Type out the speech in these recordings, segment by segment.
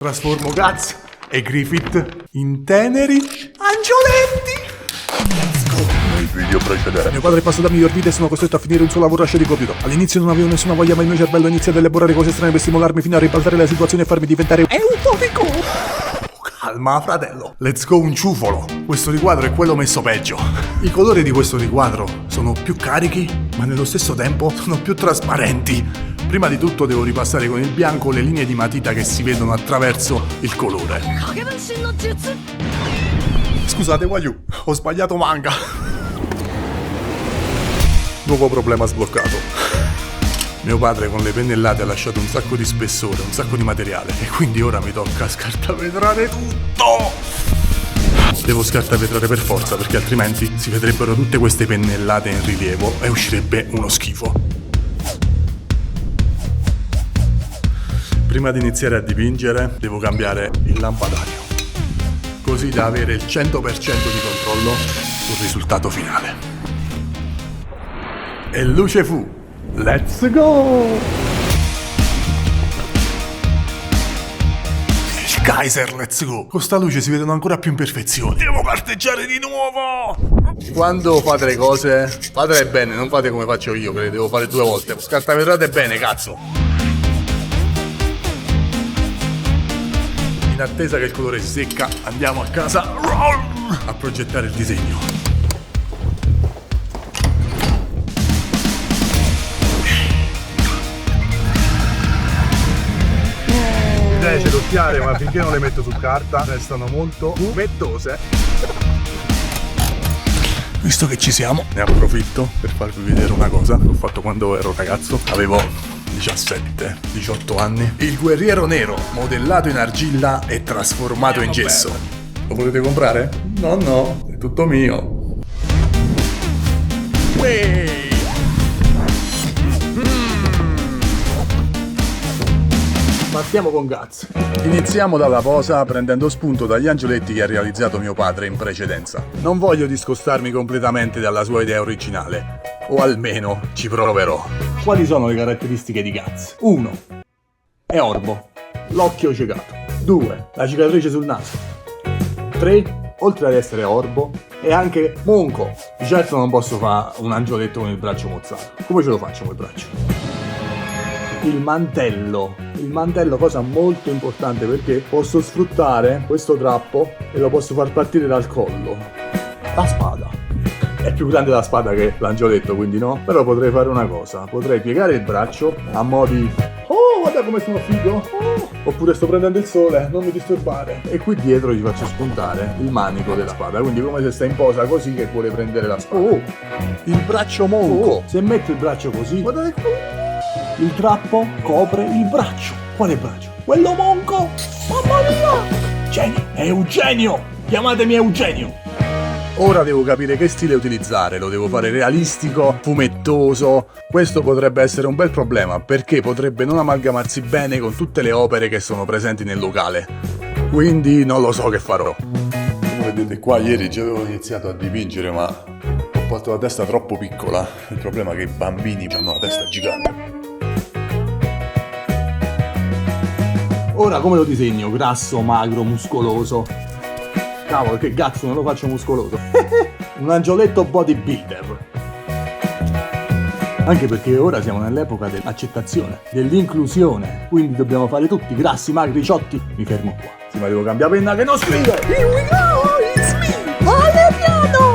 Trasformo Guts e Griffith in teneri angioletti. Nel video precedente Mio padre è passato da miglior vita e sono costretto a finire un suo lavoro a di compito. All'inizio non avevo nessuna voglia, ma il mio cervello ha iniziato a elaborare cose strane per stimolarmi fino a ribaltare la situazione e farmi diventare euforico. Calma, fratello. Let's go un ciufolo. Questo riquadro è quello messo peggio. I colori di questo riquadro sono più carichi, ma nello stesso tempo sono più trasparenti. Prima di tutto devo ripassare con il bianco le linee di matita che si vedono attraverso il colore. Scusate, Wayu, ho sbagliato manga. Nuovo problema sbloccato. Mio padre con le pennellate ha lasciato un sacco di spessore, un sacco di materiale, e quindi ora mi tocca scartavetrare tutto! Devo scartavetrare per forza, perché altrimenti si vedrebbero tutte queste pennellate in rilievo e uscirebbe uno schifo. Prima di iniziare a dipingere devo cambiare il lampadario, così da avere il 100% di controllo sul risultato finale. E luce fu! Let's go! Il Kaiser, let's go! Con sta luce si vedono ancora più imperfezioni. Devo parteggiare di nuovo! Quando fate le cose, fatele bene, non fate come faccio io, che le devo fare 2 volte. Scartavetrate bene, cazzo! In attesa che il colore si secca, andiamo a casa a progettare il disegno. Le idee ce l'ho chiare, ma finché non le metto su carta restano molto fumettose. Visto che ci siamo, ne approfitto per farvi vedere una cosa che ho fatto quando ero ragazzo. Avevo 17-18 anni. Il guerriero nero, modellato in argilla e trasformato in gesso. Lo volete comprare? No, è tutto mio. Uè! Partiamo con Guts. Iniziamo dalla posa prendendo spunto dagli angioletti che ha realizzato mio padre in precedenza. Non voglio discostarmi completamente dalla sua idea originale, o almeno ci proverò. Quali sono le caratteristiche di Guts? 1. È orbo, l'occhio ciecato. 2. La cicatrice sul naso. 3. Oltre ad essere orbo, è anche monco. Di certo non posso fare un angioletto con il braccio mozzato. Come ce lo faccio col braccio? Il mantello, cosa molto importante, perché posso sfruttare questo drappo e lo posso far partire dal collo. La spada è più grande la spada che l'angioletto, quindi no, però potrei fare una cosa, potrei piegare il braccio a mo' di oh guarda come sono figo, oppure sto prendendo il sole, non mi disturbare, e qui dietro gli faccio spuntare il manico della spada, quindi come se sta in posa così che vuole prendere la spada. Il braccio monco, se metto il braccio così, guardate qui. Il drappo copre il braccio. Quale braccio? Quello monco! Mamma mia! Genio! È Eugenio! Chiamatemi Eugenio! Ora devo capire che stile utilizzare. Lo devo fare realistico, fumettoso. Questo potrebbe essere un bel problema, perché potrebbe non amalgamarsi bene con tutte le opere che sono presenti nel locale. Quindi non lo so che farò. Come vedete qua, ieri già avevo iniziato a dipingere, ma ho fatto la testa troppo piccola. Il problema è che i bambini hanno la testa gigante. Ora come lo disegno? Grasso, magro, muscoloso? Cavolo, che cazzo, non lo faccio muscoloso? Un angioletto bodybuilder. Anche perché ora siamo nell'epoca dell'accettazione, dell'inclusione. Quindi dobbiamo fare tutti grassi, magri, ciotti. Mi fermo qua. Sì, ma devo cambiare penna che non scrive. Here we go, it's me, Valeriano!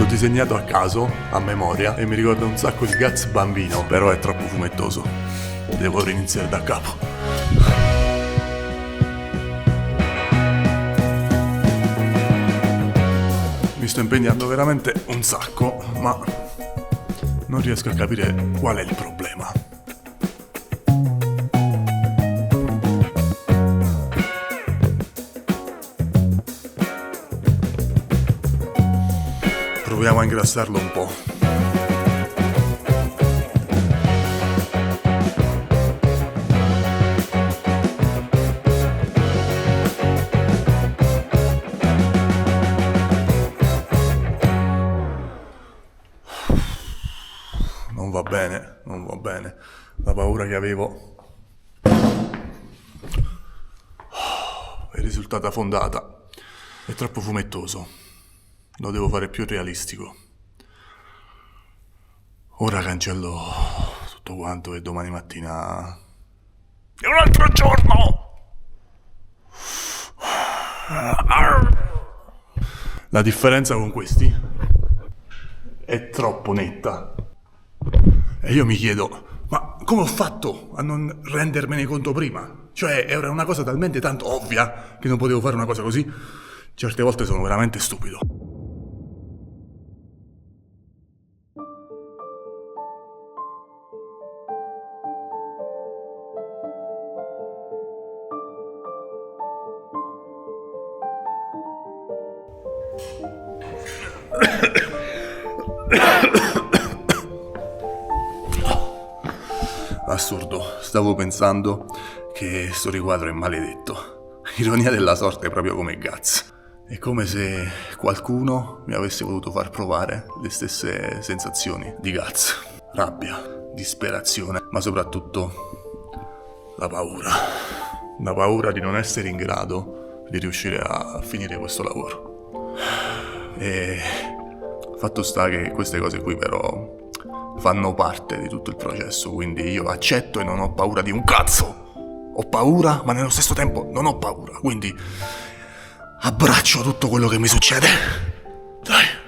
Disegnato a caso, a memoria, e mi ricorda un sacco di Guts bambino, però è troppo fumettoso. Devo riniziare da capo. Mi sto impegnando veramente un sacco, ma non riesco a capire qual è il problema. Proviamo a ingrassarlo un po'. Non va bene. bene. La paura che avevo è risultata fondata. È troppo fumettoso. Lo devo fare più realistico. Ora cancello tutto quanto e domani mattina è un altro giorno. La differenza con questi è troppo netta. E io mi chiedo, ma come ho fatto a non rendermene conto prima? Cioè, era una cosa talmente tanto ovvia che non potevo fare una cosa così. Certe volte sono veramente stupido. Assurdo, stavo pensando che sto riquadro è maledetto. Ironia della sorte, proprio come Guts. È come se qualcuno mi avesse voluto far provare le stesse sensazioni di Guts. Rabbia, disperazione, ma soprattutto la paura. La paura di non essere in grado di riuscire a finire questo lavoro. E fatto sta che queste cose qui però fanno parte di tutto il processo, quindi io accetto e non ho paura di un cazzo. Ho paura, ma nello stesso tempo non ho paura, quindi abbraccio tutto quello che mi succede. Dai.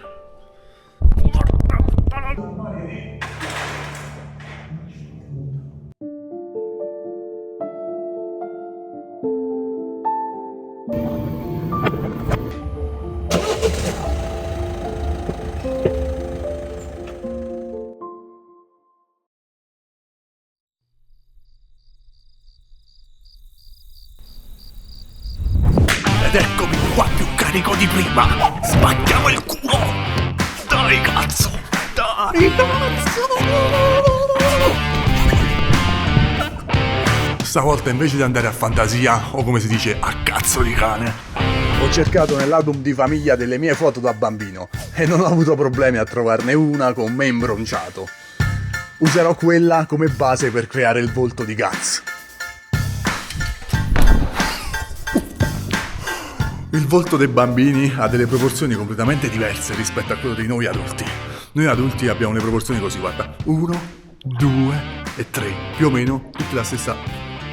Ed eccomi qua più carico di prima. Spacchiamo il culo. Dai cazzo. Dai cazzo. Stavolta invece di andare a fantasia, o come si dice a cazzo di cane, ho cercato nell'album di famiglia delle mie foto da bambino e non ho avuto problemi a trovarne una con me imbronciato. Userò quella come base per creare il volto di Guts. Il volto dei bambini ha delle proporzioni completamente diverse rispetto a quello di noi adulti. Noi adulti abbiamo le proporzioni così, guarda. 1, 2 e 3, più o meno tutti la stessa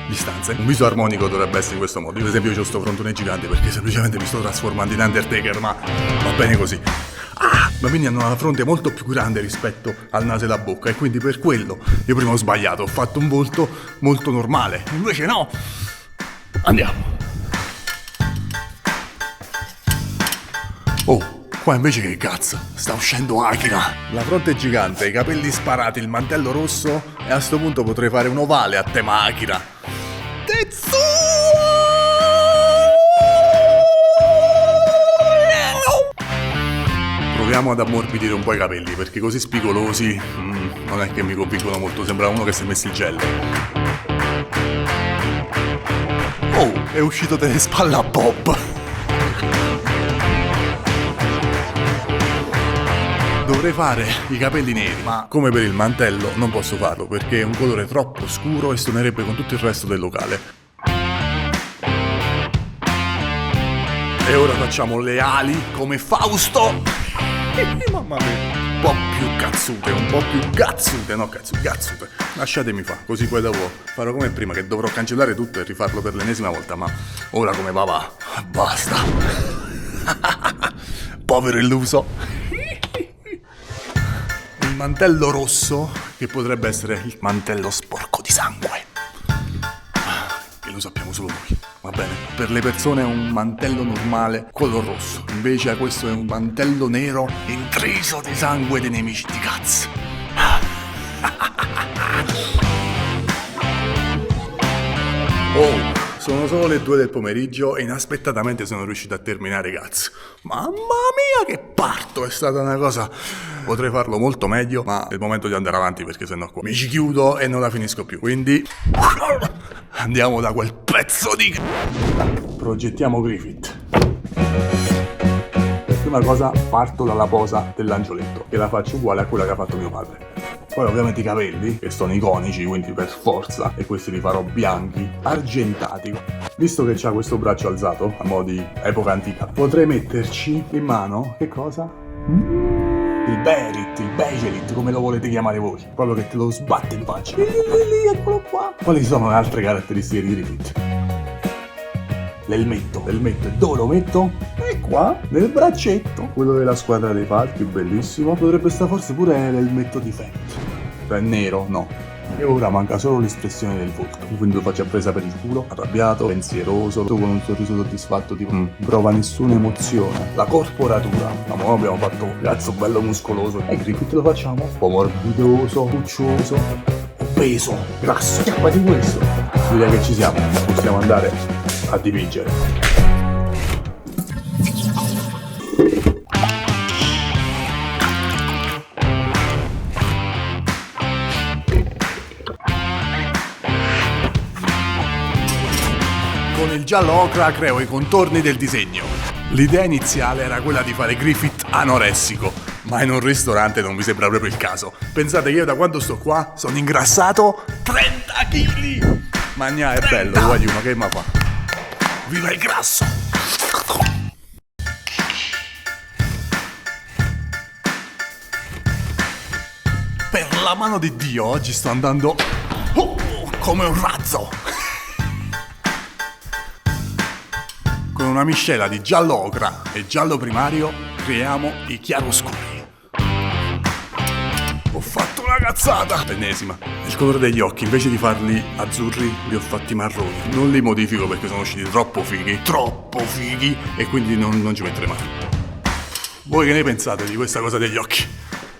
distanza. Un viso armonico dovrebbe essere in questo modo. Io, per esempio, ho sto frontone gigante perché semplicemente mi sto trasformando in Undertaker, ma va bene così. I bambini hanno la fronte molto più grande rispetto al naso e alla bocca e quindi per quello io prima ho sbagliato, ho fatto un volto molto normale. Invece no. Andiamo. Oh, qua invece che cazzo, sta uscendo Akira. La fronte è gigante, i capelli sparati, il mantello rosso e a sto punto potrei fare un ovale a tema Akira. Tetsuo! Proviamo ad ammorbidire un po' i capelli perché così spigolosi non è che mi convincono molto, sembra uno che si è messo il gel. Oh, è uscito delle spalle a Bob. Dovrei fare i capelli neri, ma come per il mantello non posso farlo perché è un colore troppo scuro e suonerebbe con tutto il resto del locale. E ora facciamo le ali come Fausto. Mamma mia. Un po' più cazzute, no cazzute. Lasciatemi fare, così poi dopo farò come prima che dovrò cancellare tutto e rifarlo per l'ennesima volta, ma ora come va, basta. Povero illuso. Il mantello rosso, che potrebbe essere il mantello sporco di sangue, che lo sappiamo solo noi, va bene? Per le persone è un mantello normale, color rosso, invece questo è un mantello nero intriso di sangue dei nemici di Guts. Oh, sono solo le 2 del pomeriggio e inaspettatamente sono riuscito a terminare Guts. Mamma mia che parto, è stata una cosa. Potrei farlo molto meglio, ma è il momento di andare avanti perché sennò qua mi ci chiudo e non la finisco più. Quindi andiamo da quel pezzo di. Progettiamo Griffith. Per prima cosa parto dalla posa dell'angioletto, che la faccio uguale a quella che ha fatto mio padre. Poi ovviamente i capelli, che sono iconici, quindi per forza, e questi li farò bianchi, argentati. Visto che c'ha questo braccio alzato, a mo' di epoca antica, potrei metterci in mano, che cosa? Il Berit, il Bagelit, come lo volete chiamare voi. Proprio che te lo sbatte in faccia. Eccolo qua. Quali sono le altre caratteristiche di Griffith? L'elmetto. L'elmetto. E dove lo metto? E qua, nel braccetto. Quello della squadra dei falchi, bellissimo. Potrebbe stare forse pure l'elmetto di Fett. È nero? No. E ora manca solo l'espressione del volto. Quindi lo faccio a presa per il culo, arrabbiato, pensieroso, con un sorriso soddisfatto, tipo prova nessuna emozione. La corporatura. Ma mo abbiamo fatto un cazzo bello muscoloso. E Griffith lo facciamo un po' morbidoso, puccioso, obeso, grasso. E qua di questo direi che ci siamo. Possiamo andare a dipingere. Con il giallo ocra creo i contorni del disegno. L'idea iniziale era quella di fare Griffith anoressico, ma in un ristorante non mi sembra proprio il caso. Pensate che io da quando sto qua sono ingrassato 30 kg! Magna è bello, guardi uno che ma fa. Viva il grasso! Per la mano di Dio oggi sto andando come un razzo! Con una miscela di giallo ocra e giallo primario creiamo i chiaroscuri. Ho fatto una cazzata! L'ennesima. Il colore degli occhi, invece di farli azzurri, li ho fatti marroni. Non li modifico perché sono usciti troppo fighi, e quindi non ci metterei mai. Voi che ne pensate di questa cosa degli occhi?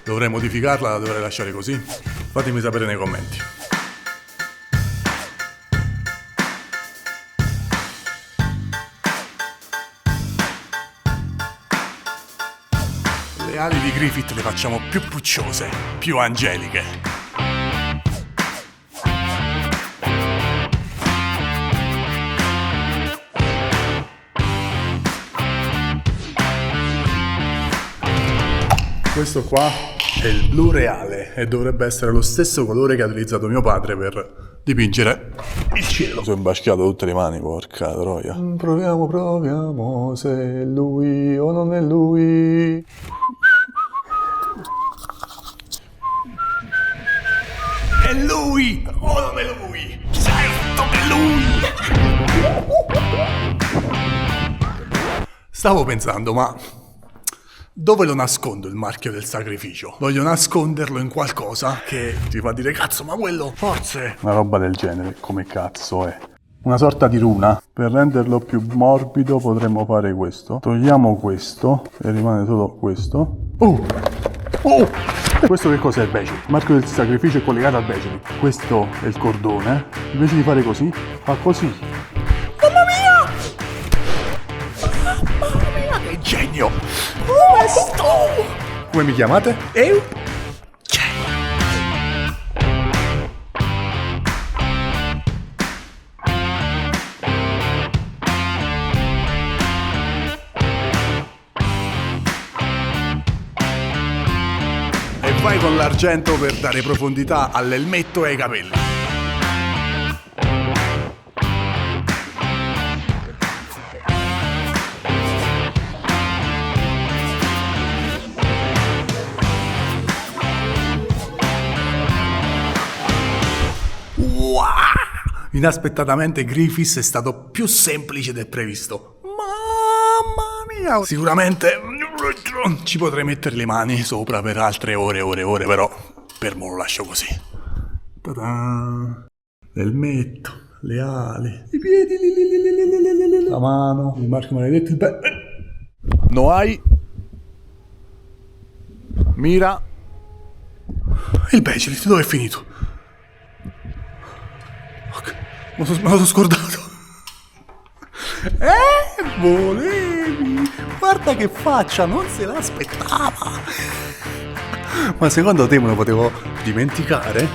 Dovrei modificarla? La dovrei lasciare così? Fatemi sapere nei commenti. Le ali di Griffith le facciamo più pucciose, più angeliche. Questo qua è il blu reale e dovrebbe essere lo stesso colore che ha utilizzato mio padre per dipingere il cielo. Sono imbaschiato tutte le mani, porca troia. Proviamo se è lui o non è lui. È lui o non è lui? Certo che è lui! Stavo pensando, ma dove lo nascondo il marchio del sacrificio? Voglio nasconderlo in qualcosa che ti fa dire cazzo, ma quello forse... Una roba del genere, come cazzo è? Una sorta di runa. Per renderlo più morbido potremmo fare questo. Togliamo questo e rimane solo questo. Questo che cos'è il Bagelit? Il marchio del sacrificio è collegato al Bagelit. Questo è il cordone. Invece di fare così, fa così. Mamma mia, che genio! Come mi chiamate? E vai con l'argento per dare profondità all'elmetto e ai capelli. Wow! Inaspettatamente Griffith è stato più semplice del previsto. Mamma mia! Sicuramente ci potrei mettere le mani sopra per altre ore, però per mo lo lascio così. Ta-da! L'elmetto, le ali, i piedi, la mano, il marchio maledetto, no hai. Mira. Il Bagelit dove è finito? Okay. Me lo sono scordato. Volevi. Guarda che faccia, non se l'aspettava. Ma secondo te me lo potevo dimenticare?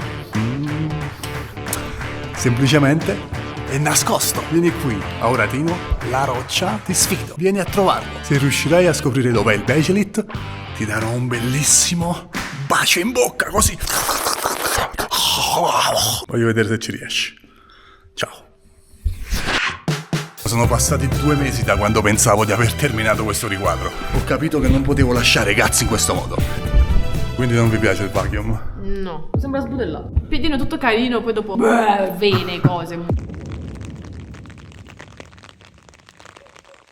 Semplicemente è nascosto. Vieni qui, a Oratino, la roccia, ti sfido. Vieni a trovarlo. Se riuscirai a scoprire dov'è il Bagelit, ti darò un bellissimo bacio in bocca così. Voglio vedere se ci riesci. Ciao. Sono passati 2 mesi da quando pensavo di aver terminato questo riquadro. Ho capito che non potevo lasciare i cazzi in questo modo. Quindi non vi piace il vacuum? No, sembra sbudellato. Piedino tutto carino, poi dopo vene, cose.